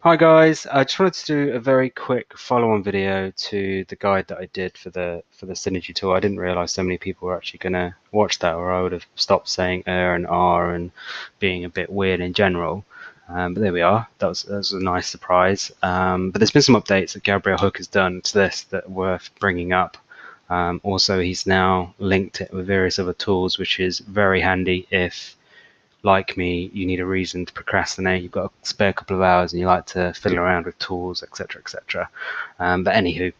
Hi guys, I just wanted to do a very quick follow-on video to the guide that I did for the synergy tool. I didn't realize so many people were actually going to watch that, or I would have stopped saying and R and being a bit weird in general. But there we are. That was a nice surprise. But there's been some updates that Gabriel Hook has done to this that are worth bringing up. Also, he's now linked it with various other tools, which is very handy if, like me, you need a reason to procrastinate. You've got a spare couple of hours and you like to fiddle around with tools, etc., etc. But anywho,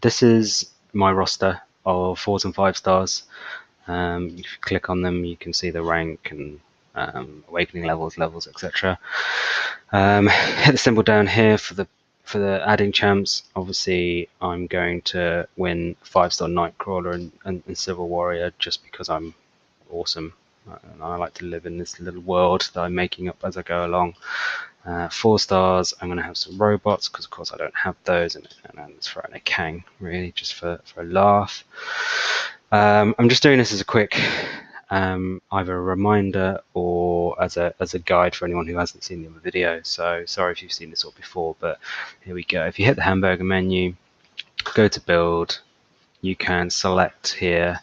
this is my roster of 4s and 5 stars. If you click on them, you can see the rank and awakening levels, etc. Hit the symbol down here for the adding champs. Obviously, I'm going to win 5-star Nightcrawler and Civil Warrior just because I'm awesome. And I like to live in this little world that I'm making up as I go along. 4 stars, I'm going to have some robots because, of course, I don't have those, and it's throwing a Kang, really, just for a laugh. I'm just doing this as a quick either a reminder or as a guide for anyone who hasn't seen the other video. So sorry if you've seen this all before, but here we go. If you hit the hamburger menu, go to build, you can select here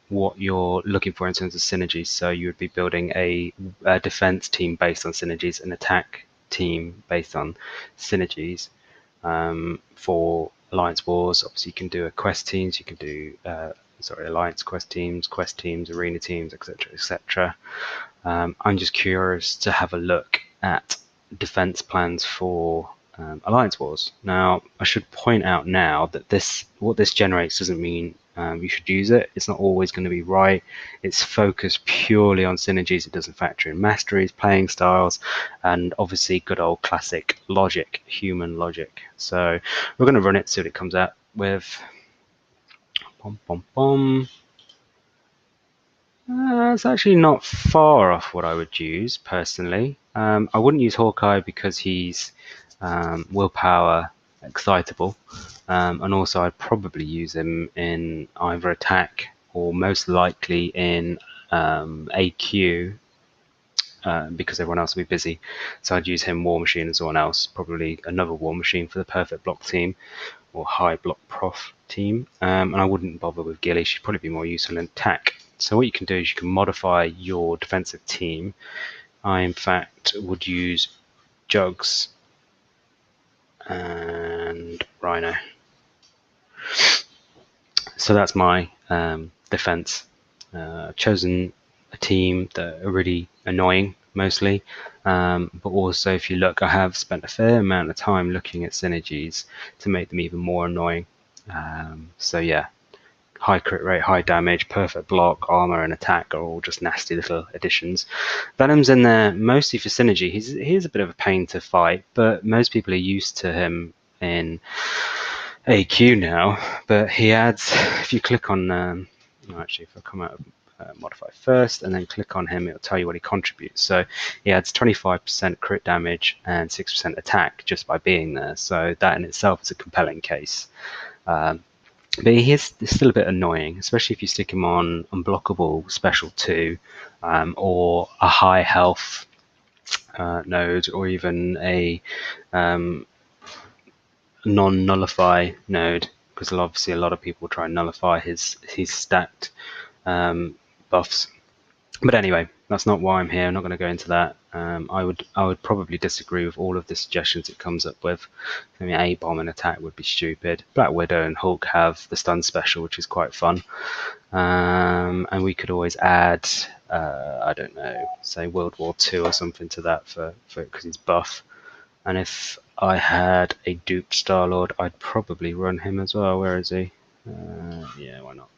what you're looking for in terms of synergies. So you would be building a defense team based on synergies, an attack team based on synergies. For Alliance Wars, obviously you can do a quest teams, you can do Alliance quest teams, arena teams, etc., etc. I'm just curious to have a look at defense plans for Alliance Wars. Now, I should point out now that what this generates doesn't mean you should use it. It's not always going to be right. It's focused purely on synergies. It doesn't factor in masteries, playing styles, and obviously good old classic logic, human logic. So we're going to run it, see what it comes out with. Bom, bom, bom. It's actually not far off what I would use personally. I wouldn't use Hawkeye because he's willpower excitable, and also I'd probably use him in either attack or most likely in AQ because everyone else will be busy. So I'd use him War Machine and someone else, probably another War Machine for the perfect block team or high block prof team. And I wouldn't bother with Gilly. She'd probably be more useful in attack. So what you can do is you can modify your defensive team. I, in fact, would use Jugs and Rhino. So that's my defense. Chosen a team that are really annoying mostly, but also if you look, I have spent a fair amount of time looking at synergies to make them even more annoying. So yeah, high crit rate, high damage, perfect block, armor, and attack are all just nasty little additions. Venom's in there mostly for synergy. He's a bit of a pain to fight, but most people are used to him in AQ now. But he adds, if you click on, actually, if I come out of modify first and then click on him, it'll tell you what he contributes. So he adds 25% crit damage and 6% attack just by being there. So that in itself is a compelling case. But he is still a bit annoying, especially if you stick him on Unblockable Special 2 or a high health node, or even a non-nullify node, because obviously a lot of people try and nullify his stacked buffs. But anyway, that's not why I'm here. I'm not going to go into that. I would probably disagree with all of the suggestions it comes up with. I mean, A-bomb and attack would be stupid. Black Widow and Hulk have the stun special, which is quite fun. And we could always add, I don't know, say World War II or something to that for because he's buff. And if I had a duped Star-Lord, I'd probably run him as well. Where is he? Yeah, why not?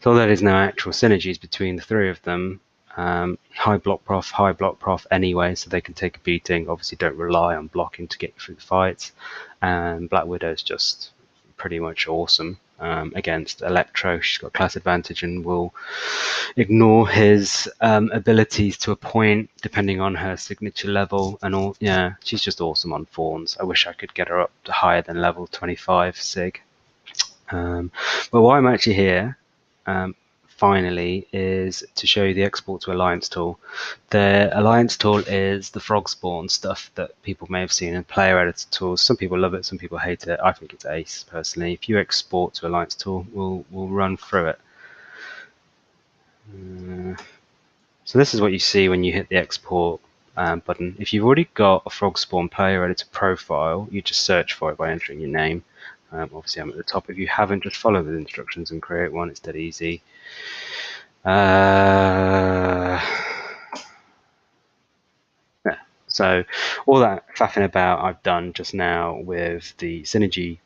So there is no actual synergies between the three of them. High block prof anyway, so they can take a beating. Obviously don't rely on blocking to get you through the fights. And Black Widow's just pretty much awesome against Electro. She's got class advantage and will ignore his abilities to a point depending on her signature level and all. Yeah, she's just awesome on Fawns. I wish I could get her up to higher than level 25 Sig. But why I'm actually here, finally is to show you the export to alliance tool. The alliance tool is the frog spawn stuff that people may have seen in player editor tools. Some people love it, some people hate it. I think it's ace personally. If you export to alliance tool, we'll run through it. So this is what you see when you hit the export button. If you've already got a frog spawn player editor profile, you just search for it by entering your name. Obviously I'm at the top. If you haven't, just follow the instructions and create one. It's dead easy. Yeah. So all that faffing about I've done just now with the Synergy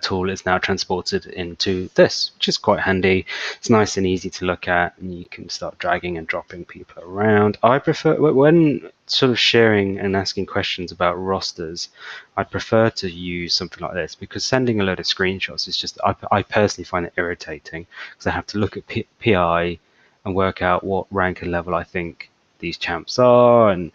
tool is now transported into this, which is quite handy. It's nice and easy to look at, and you can start dragging and dropping people around. I prefer, when sort of sharing and asking questions about rosters, I prefer to use something like this, because sending a load of screenshots is just, I personally find it irritating, because I have to look at PI and work out what rank and level I think these champs are, and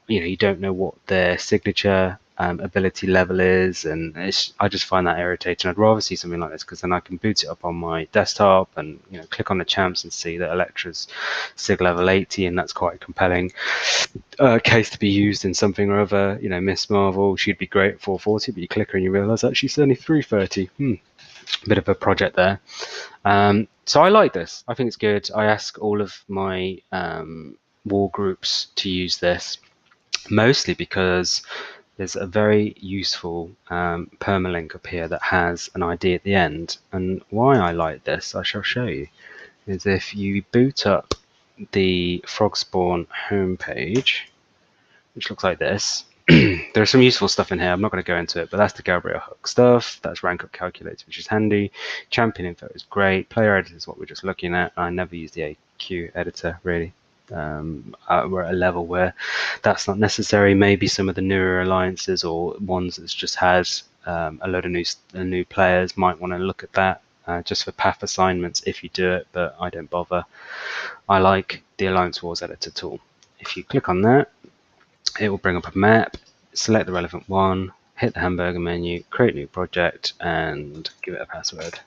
you don't know what their signature ability level is, and I just find that irritating. I'd rather see something like this, because then I can boot it up on my desktop and click on the champs and see that Electra's sig level 80, and that's quite a compelling case to be used in something or other. Miss Marvel, she'd be great at 440, but you click her and you realise that she's only 330. Bit of a project there. So I like this. I think it's good. I ask all of my war groups to use this, mostly because there's a very useful permalink up here that has an ID at the end. And why I like this, I shall show you, is if you boot up the Frogspawn homepage, which looks like this. There's some useful stuff in here. I'm not going to go into it, but that's the Gabriel hook stuff. That's rank up calculator, which is handy. Champion info is great. Player editor is what we're just looking at. I never use the AQ editor really. We're at a level where that's not necessary. Maybe some of the newer alliances or ones that just has a load of new players might want to look at that just for path assignments if you do it, but I don't bother. I like the Alliance Wars editor tool. If you click on that, it will bring up a map, select the relevant one, hit the hamburger menu, create new project, and give it a password.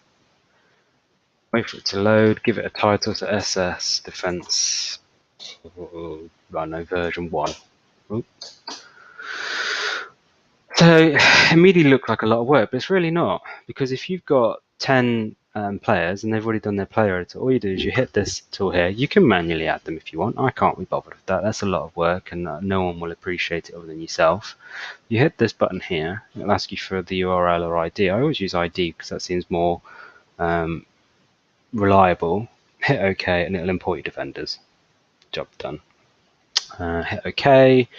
Wait for it to load, give it a title to SS Defense, version 1. Oops. So it immediately looked like a lot of work, but it's really not, because if you've got 10 players and they've already done their player editor, all you do is you hit this tool here. You can manually add them if you want. I can't be bothered with that. That's a lot of work, and no one will appreciate it other than yourself. You hit this button here, it'll ask you for the URL or ID. I always use ID because that seems more reliable. Hit OK, and it'll import your defenders. Job done. Hit OK.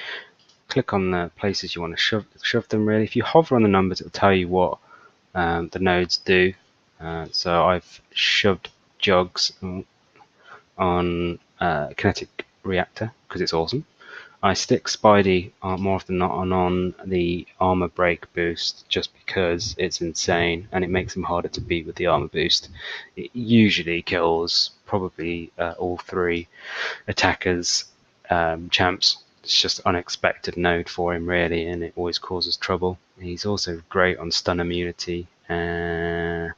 Click on the places you want to shove them really. If you hover on the numbers, it'll tell you what the nodes do. So I've shoved jugs on kinetic reactor because it's awesome. I stick Spidey more often than not on the armor break boost just because it's insane and it makes him harder to beat with the armor boost. It usually kills probably all 3 attackers champs. It's just unexpected node for him really, and it always causes trouble. He's also great on stun immunity. That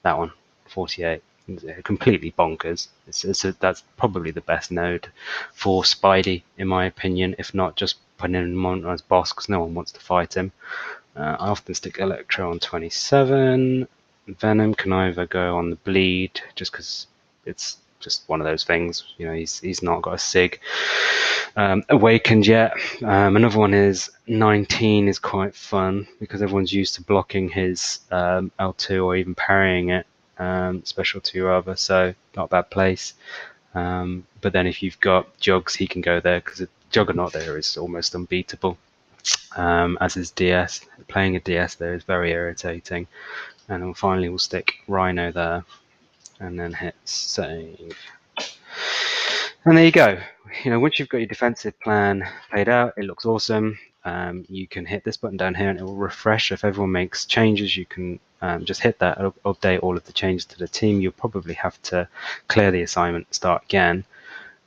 one, 48, completely bonkers. That's probably the best node for Spidey in my opinion, if not just putting him on as boss because no one wants to fight him. I often stick Electro on 27. Venom can either go on the bleed just because it's just one of those things. He's not got a sig awakened yet. Another one is 19 is quite fun because everyone's used to blocking his L2 or even parrying it, special 2 rather, so not a bad place. But then if you've got Jugs, he can go there because a Juggernaut there is almost unbeatable, as is DS. Playing a DS there is very irritating. And then finally we'll stick Rhino there and then hit save. And there you go. Once you've got your defensive plan laid out, it looks awesome. You can hit this button down here and it will refresh. If everyone makes changes, you can just hit that. It'll update all of the changes to the team. You'll probably have to clear the assignment and start again.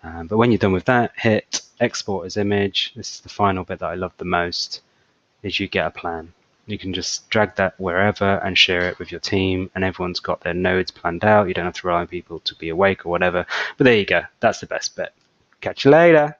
But when you're done with that, hit export as image. This is the final bit that I love the most, is you get a plan. You can just drag that wherever and share it with your team, and everyone's got their nodes planned out. You don't have to rely on people to be awake or whatever. But there you go. That's the best bit. Catch you later.